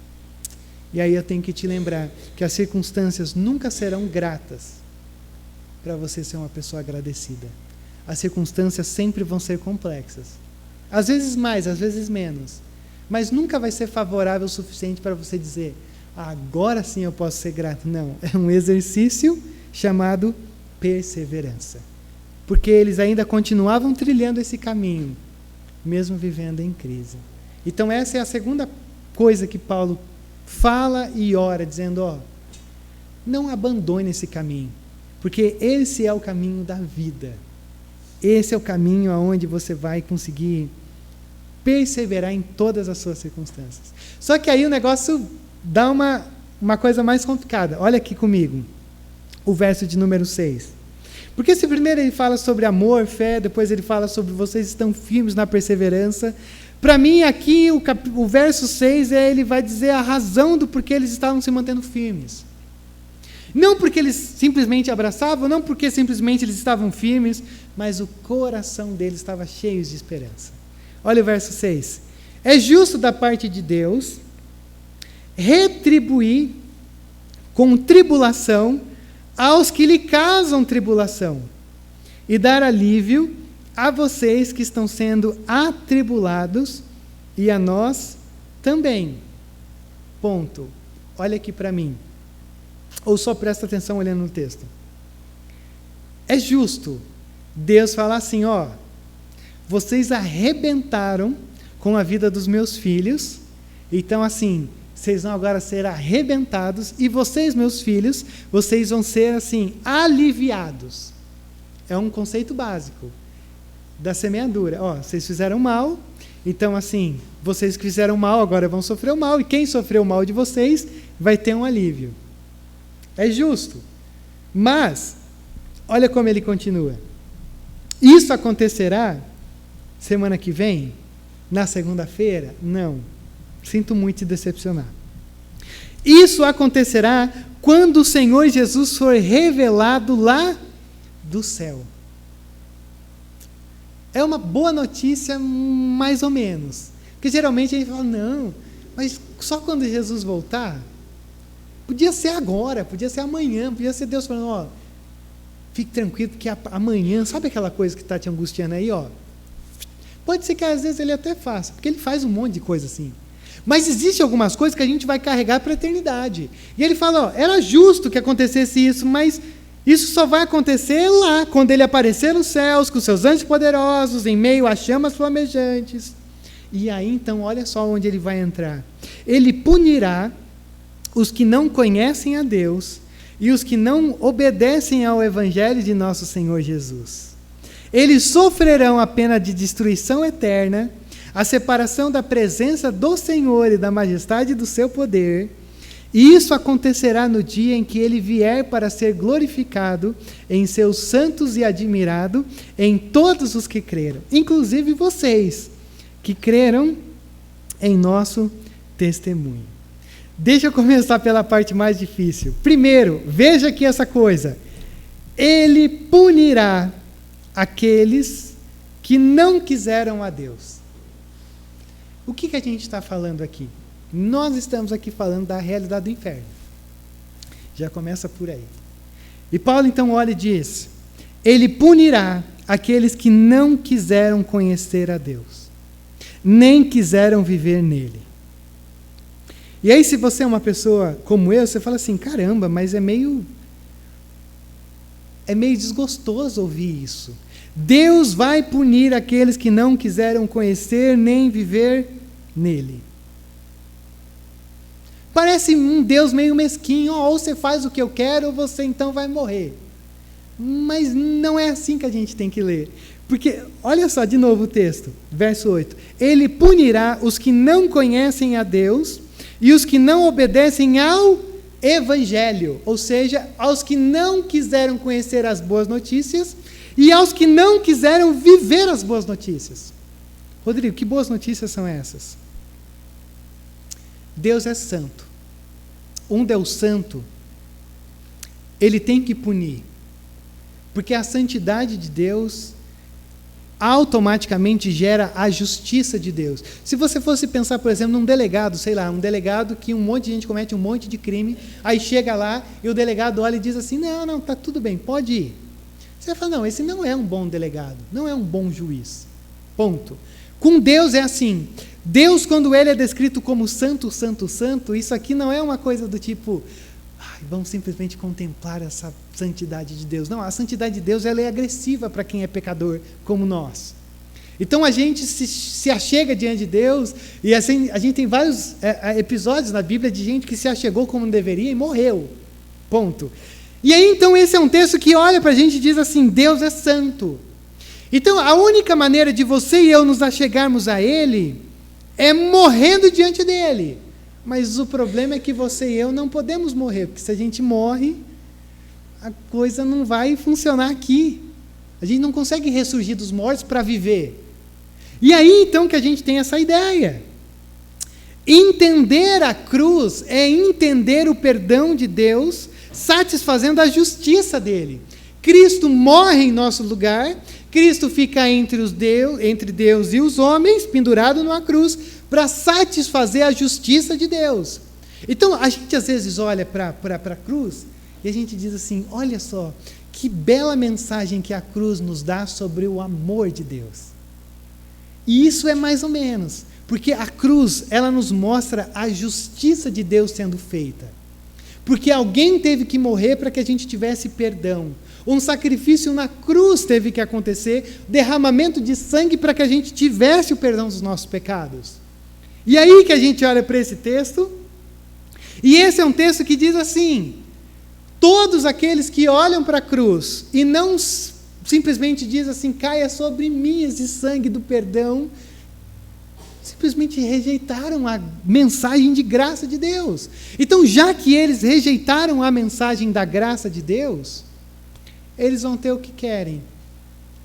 E aí eu tenho que te lembrar que as circunstâncias nunca serão gratas para você ser uma pessoa agradecida. As circunstâncias sempre vão ser complexas. Às vezes mais, às vezes menos. Mas nunca vai ser favorável o suficiente para você dizer, agora sim eu posso ser grato. Não, é um exercício chamado perseverança. Porque eles ainda continuavam trilhando esse caminho, mesmo vivendo em crise. Então essa é a segunda coisa que Paulo fala e ora, dizendo, não abandone esse caminho, porque esse é o caminho da vida. Esse é o caminho aonde você vai conseguir perseverar em todas as suas circunstâncias. Só que aí o negócio dá uma coisa mais complicada. Olha aqui comigo, o verso de número 6. Porque se primeiro ele fala sobre amor, fé, depois ele fala sobre vocês estão firmes na perseverança. Para mim aqui o verso 6 ele vai dizer a razão do porquê eles estavam se mantendo firmes. Não porque eles simplesmente abraçavam, não porque simplesmente eles estavam firmes, mas o coração deles estava cheio de esperança. Olha o verso 6. É justo da parte de Deus retribuir com tribulação aos que lhe causam tribulação e dar alívio a vocês que estão sendo atribulados e a nós também. Ponto. Olha aqui para mim. Ou só presta atenção olhando no texto. É justo Deus falar assim, ó, vocês arrebentaram com a vida dos meus filhos, então assim, vocês vão agora ser arrebentados, e vocês, meus filhos, vocês vão ser assim, aliviados. É um conceito básico da semeadura. Ó, vocês fizeram mal, então assim, vocês que fizeram mal agora vão sofrer o mal, e quem sofreu o mal de vocês vai ter um alívio. É justo. Mas, olha como ele continua. Isso acontecerá semana que vem? Na segunda-feira? Não. Sinto muito te decepcionar. Isso acontecerá quando o Senhor Jesus for revelado lá do céu. É uma boa notícia, mais ou menos. Porque geralmente a gente fala, não, mas só quando Jesus voltar? Podia ser agora, podia ser amanhã, podia ser Deus falando, ó, fique tranquilo, porque amanhã, sabe aquela coisa que está te angustiando aí, ó? Pode ser que às vezes ele até faça, porque ele faz um monte de coisa assim. Mas existem algumas coisas que a gente vai carregar para a eternidade. E ele fala, ó, era justo que acontecesse isso, mas isso só vai acontecer lá, quando ele aparecer nos céus, com seus anjos poderosos, em meio a chamas flamejantes. E aí, então, olha só onde ele vai entrar. Ele punirá os que não conhecem a Deus e os que não obedecem ao Evangelho de nosso Senhor Jesus. Eles sofrerão a pena de destruição eterna, a separação da presença do Senhor e da majestade do seu poder, e isso acontecerá no dia em que ele vier para ser glorificado em seus santos e admirado em todos os que creram, inclusive vocês, que creram em nosso testemunho. Deixa eu começar pela parte mais difícil. Primeiro, veja aqui essa coisa. Ele punirá aqueles que não quiseram a Deus. O que a gente está falando aqui? Nós estamos aqui falando da realidade do inferno. Já começa por aí. E Paulo então olha e diz, ele punirá aqueles que não quiseram conhecer a Deus, nem quiseram viver nele. E aí, se você é uma pessoa como eu, você fala assim, caramba, mas é meio desgostoso ouvir isso. Deus vai punir aqueles que não quiseram conhecer nem viver nele. Parece um Deus meio mesquinho, ou você faz o que eu quero, ou você então vai morrer. Mas não é assim que a gente tem que ler. Porque, olha só de novo o texto, verso 8. Ele punirá os que não conhecem a Deus e os que não obedecem ao Evangelho, ou seja, aos que não quiseram conhecer as boas notícias e aos que não quiseram viver as boas notícias. Rodrigo, que boas notícias são essas? Deus é santo. Um Deus santo, ele tem que punir, porque a santidade de Deus automaticamente gera a justiça de Deus. Se você fosse pensar, por exemplo, num delegado, sei lá, um delegado que um monte de gente comete um monte de crime, aí chega lá e o delegado olha e diz assim, não, está tudo bem, pode ir. Você fala, não, esse não é um bom delegado, não é um bom juiz. Ponto. Com Deus é assim, Deus, quando ele é descrito como santo, santo, santo, isso aqui não é uma coisa do tipo, vamos simplesmente contemplar essa santidade de Deus. Não, a santidade de Deus ela é agressiva para quem é pecador, como nós. Então a gente se achega diante de Deus, e assim, a gente tem vários episódios na Bíblia de gente que se achegou como não deveria e morreu. Ponto. E aí então esse é um texto que olha para a gente e diz assim, Deus é santo. Então a única maneira de você e eu nos achegarmos a Ele é morrendo diante dEle. Mas o problema é que você e eu não podemos morrer, porque se a gente morre, a coisa não vai funcionar aqui. A gente não consegue ressurgir dos mortos para viver. E aí, então, que a gente tem essa ideia. Entender a cruz é entender o perdão de Deus, satisfazendo a justiça dele. Cristo morre em nosso lugar, Cristo fica entre Deus e os homens, pendurado numa cruz, para satisfazer a justiça de Deus. Então, a gente às vezes olha para a cruz e a gente diz assim, olha só, que bela mensagem que a cruz nos dá sobre o amor de Deus. E isso é mais ou menos, porque a cruz, ela nos mostra a justiça de Deus sendo feita. Porque alguém teve que morrer para que a gente tivesse perdão. Um sacrifício na cruz teve que acontecer, derramamento de sangue para que a gente tivesse o perdão dos nossos pecados. E aí que a gente olha para esse texto, e esse é um texto que diz assim, todos aqueles que olham para a cruz e não simplesmente diz assim, caia sobre mim esse sangue do perdão, simplesmente rejeitaram a mensagem de graça de Deus. Então, já que eles rejeitaram a mensagem da graça de Deus, eles vão ter o que querem.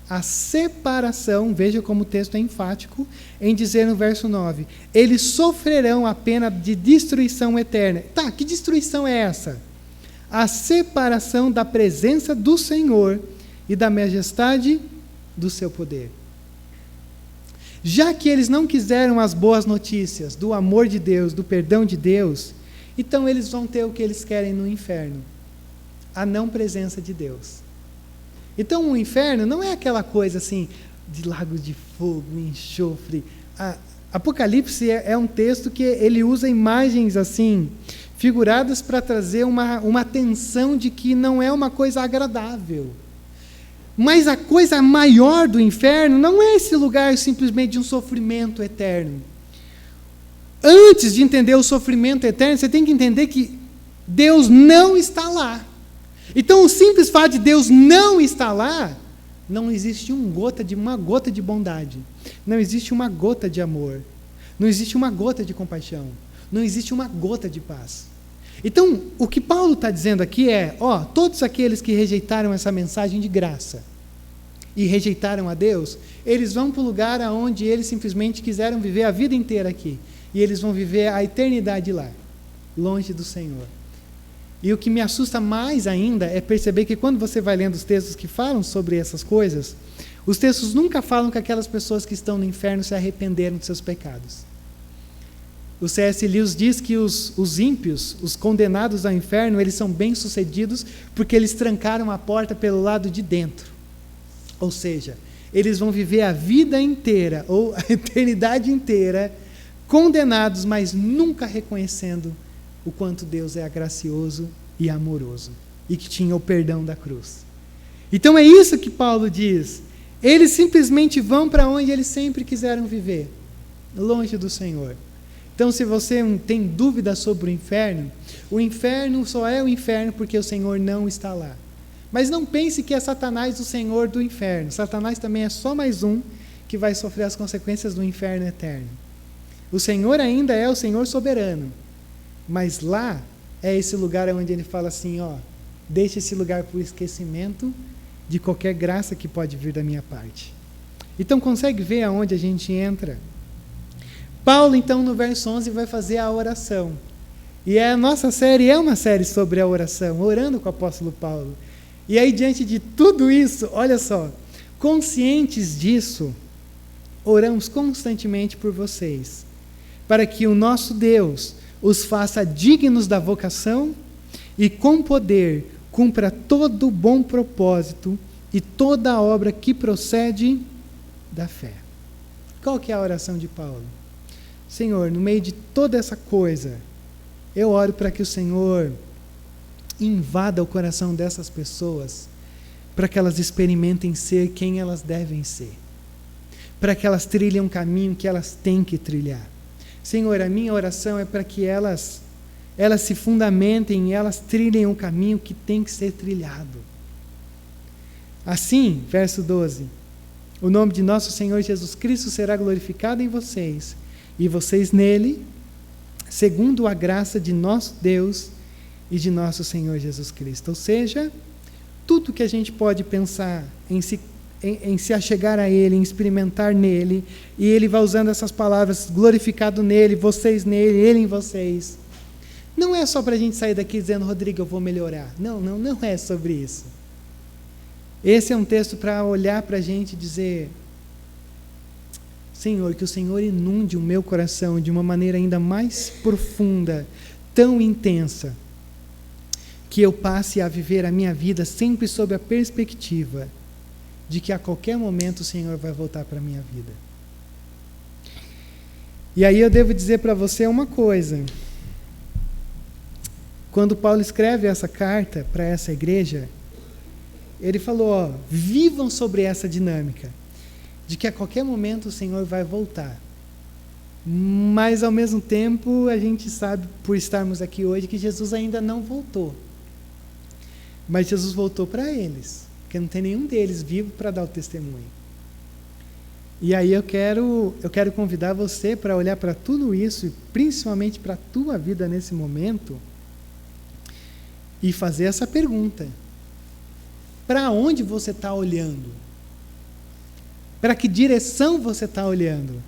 A separação, veja como o texto é enfático, em dizer no verso 9, eles sofrerão a pena de destruição eterna. Tá, que destruição é essa? A separação da presença do Senhor e da majestade do seu poder. Já que eles não quiseram as boas notícias do amor de Deus, do perdão de Deus, então eles vão ter o que eles querem no inferno, a não presença de Deus. Então o inferno não é aquela coisa assim, de lagos de fogo, enxofre. Apocalipse é um texto que ele usa imagens assim, figuradas para trazer uma tensão de que não é uma coisa agradável. Mas a coisa maior do inferno não é esse lugar simplesmente de um sofrimento eterno. Antes de entender o sofrimento eterno, você tem que entender que Deus não está lá. Então, o simples fato de Deus não estar lá, não existe uma gota de bondade, não existe uma gota de amor, não existe uma gota de compaixão, não existe uma gota de paz. Então, o que Paulo está dizendo aqui é, todos aqueles que rejeitaram essa mensagem de graça e rejeitaram a Deus, eles vão para o lugar onde eles simplesmente quiseram viver a vida inteira aqui, e eles vão viver a eternidade lá, longe do Senhor. E o que me assusta mais ainda é perceber que quando você vai lendo os textos que falam sobre essas coisas, os textos nunca falam que aquelas pessoas que estão no inferno se arrependeram de seus pecados. O C.S. Lewis diz que os ímpios, os condenados ao inferno, eles são bem-sucedidos porque eles trancaram a porta pelo lado de dentro. Ou seja, eles vão viver a vida inteira, ou a eternidade inteira, condenados, mas nunca reconhecendo o quanto Deus é gracioso e amoroso, e que tinha o perdão da cruz. Então é isso que Paulo diz. Eles simplesmente vão para onde eles sempre quiseram viver, longe do Senhor. Então, se você tem dúvida sobre o inferno só é o inferno porque o Senhor não está lá. Mas não pense que é Satanás o senhor do inferno. Satanás também é só mais um que vai sofrer as consequências do inferno eterno. O Senhor ainda é o Senhor soberano. Mas lá é esse lugar onde ele fala assim, deixa esse lugar para o esquecimento de qualquer graça que pode vir da minha parte. Então, consegue ver aonde a gente entra? Paulo, então, no verso 11, vai fazer a oração. E a nossa série é uma série sobre a oração, orando com o apóstolo Paulo. E aí, diante de tudo isso, olha só, conscientes disso, oramos constantemente por vocês, para que o nosso Deus os faça dignos da vocação e com poder cumpra todo o bom propósito e toda a obra que procede da fé. Qual que é a oração de Paulo? Senhor, no meio de toda essa coisa, eu oro para que o Senhor invada o coração dessas pessoas, para que elas experimentem ser quem elas devem ser, para que elas trilhem um caminho que elas têm que trilhar. Senhor, a minha oração é para que elas se fundamentem e elas trilhem um caminho que tem que ser trilhado. Assim, verso 12, o nome de nosso Senhor Jesus Cristo será glorificado em vocês, e vocês nele, segundo a graça de nosso Deus e de nosso Senhor Jesus Cristo. Ou seja, tudo que a gente pode pensar em se achegar a Ele, em experimentar nele, e Ele vai usando essas palavras, glorificado nele, vocês nele, Ele em vocês. Não é só para a gente sair daqui dizendo, Rodrigo, eu vou melhorar. Não é sobre isso. Esse é um texto para olhar para a gente e dizer: Senhor, que o Senhor inunde o meu coração de uma maneira ainda mais profunda, tão intensa, que eu passe a viver a minha vida sempre sob a perspectiva de que a qualquer momento o Senhor vai voltar para a minha vida. E aí eu devo dizer para você uma coisa. Quando Paulo escreve essa carta para essa igreja, ele falou, vivam sobre essa dinâmica, de que a qualquer momento o Senhor vai voltar. Mas, ao mesmo tempo, a gente sabe, por estarmos aqui hoje, que Jesus ainda não voltou. Mas Jesus voltou para eles, porque não tem nenhum deles vivo para dar o testemunho. E aí eu quero convidar você para olhar para tudo isso, e principalmente para a tua vida nesse momento, e fazer essa pergunta: para onde você está olhando? Para que direção você está olhando?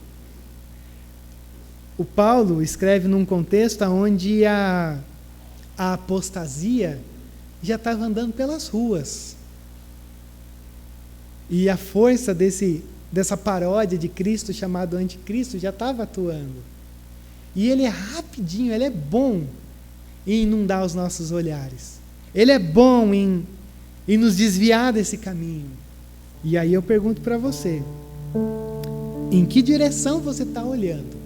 O Paulo escreve num contexto onde a apostasia já estava andando pelas ruas. E a força dessa paródia de Cristo chamado Anticristo já estava atuando. E ele é rapidinho, ele é bom em inundar os nossos olhares. Ele é bom em nos desviar desse caminho. E aí eu pergunto para você: em que direção você está olhando?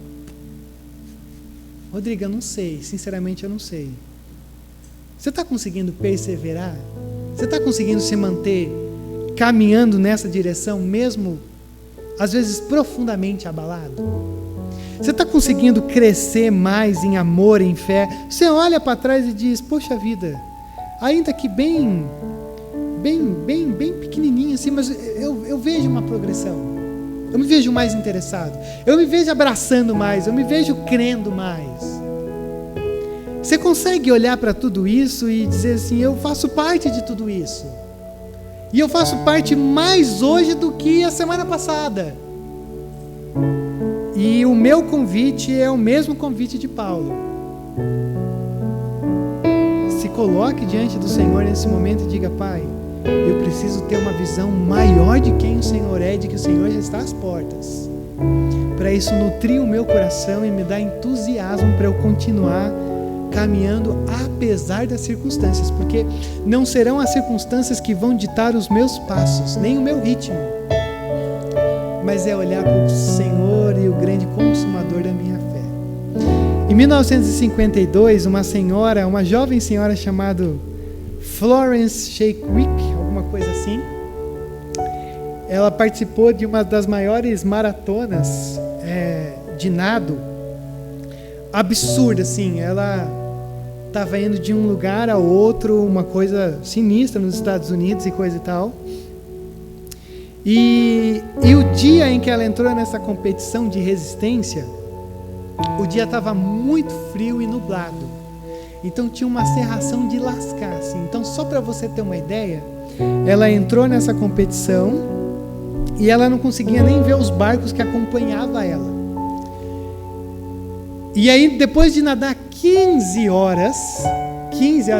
Rodrigo, eu não sei, sinceramente eu não sei. Você está conseguindo perseverar? Você está conseguindo se manter caminhando nessa direção, mesmo às vezes profundamente abalado? Você está conseguindo crescer mais em amor, em fé? Você olha para trás e diz: poxa vida, ainda que bem pequenininho assim, mas eu vejo uma progressão. Eu me vejo mais interessado. Eu me vejo abraçando mais. Eu me vejo crendo mais. Você consegue olhar para tudo isso e dizer assim: eu faço parte de tudo isso. E eu faço parte mais hoje do que a semana passada. E o meu convite é o mesmo convite de Paulo. Se coloque diante do Senhor nesse momento e diga: Pai, eu preciso ter uma visão maior de quem o Senhor é, de que o Senhor já está às portas. Para isso nutrir o meu coração e me dar entusiasmo para eu continuar caminhando apesar das circunstâncias, porque não serão as circunstâncias que vão ditar os meus passos, nem o meu ritmo, mas é olhar para o Senhor e o grande consumador da minha fé. Em 1952, uma jovem senhora chamada Florence Shakewick, alguma coisa assim, ela participou de uma das maiores maratonas de nado, absurda, assim. Ela estava indo de um lugar a outro, uma coisa sinistra nos Estados Unidos e coisa e tal. E o dia em que ela entrou nessa competição de resistência, o dia estava muito frio e nublado. Então tinha uma cerração de lascar, assim. Então, só para você ter uma ideia, ela entrou nessa competição e ela não conseguia nem ver os barcos que acompanhavam ela. E aí, depois de nadar 15 horas,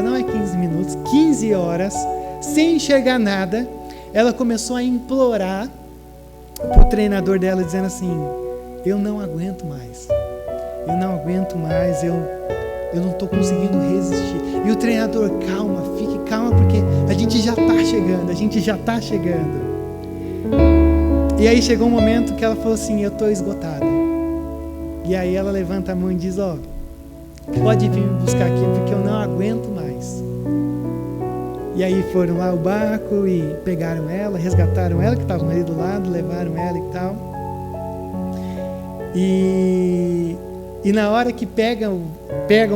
não é 15 minutos, 15 horas, sem enxergar nada, ela começou a implorar para o treinador dela, dizendo assim: eu não aguento mais, eu não estou conseguindo resistir. E o treinador: calma, fique calma, porque a gente já está chegando. E aí chegou um momento que ela falou assim: eu estou esgotada. E aí ela levanta a mão e diz: pode vir me buscar aqui, porque eu não aguento mais. E aí foram lá ao barco e pegaram ela, resgataram ela, que estava ali do lado, levaram ela e tal. E na hora que pegam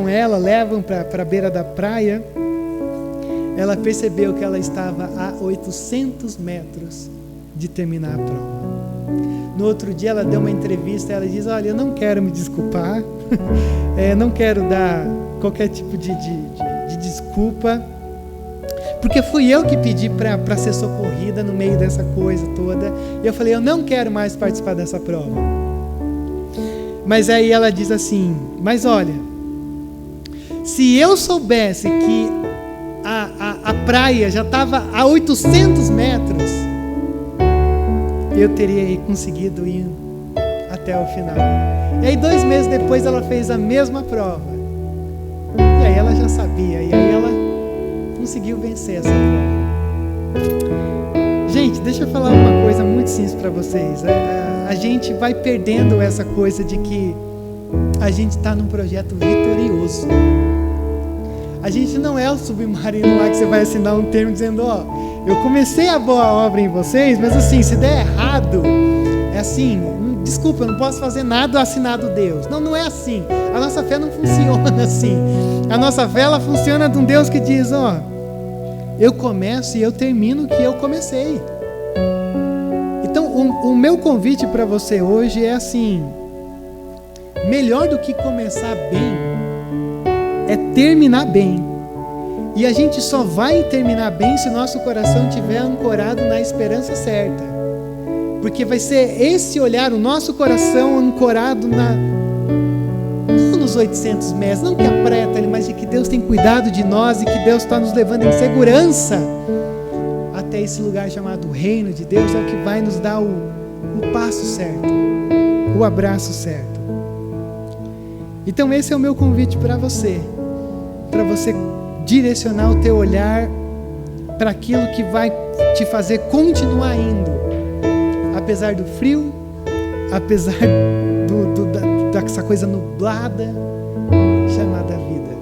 ela, levam para a beira da praia, ela percebeu que ela estava a 800 metros de terminar a prova. No outro dia ela deu uma entrevista, ela diz: olha, eu não quero me desculpar, não quero dar qualquer tipo de desculpa, porque fui eu que pedi para ser socorrida no meio dessa coisa toda, e eu falei: eu não quero mais participar dessa prova. Mas aí ela diz assim: mas olha, se eu soubesse que a praia, já estava a 800 metros, eu teria conseguido ir até o final. E aí 2 meses depois ela fez a mesma prova. E aí ela já sabia, e aí ela conseguiu vencer essa prova. Gente, deixa eu falar uma coisa muito simples para vocês. A gente vai perdendo essa coisa de que a gente está num projeto vitorioso. A gente não é o submarino lá que você vai assinar um termo dizendo, ó, eu comecei a boa obra em vocês, mas assim, se der errado, é assim, desculpa, eu não posso fazer nada assinado Deus. Não, não é assim. A nossa fé não funciona assim. A nossa fé, ela funciona de um Deus que diz, ó, eu começo e eu termino o que eu comecei. Então, o meu convite para você hoje é assim, melhor do que começar bem, é terminar bem. E a gente só vai terminar bem se nosso coração estiver ancorado na esperança certa. Porque vai ser esse olhar, o nosso coração ancorado não nos 800 metros, não que a praia está ali, mas de que Deus tem cuidado de nós e que Deus está nos levando em segurança até esse lugar chamado Reino de Deus, é o que vai nos dar o passo certo, o abraço certo. Então esse é o meu convite para você direcionar o teu olhar para aquilo que vai te fazer continuar indo, apesar do frio, apesar dessa coisa nublada chamada vida.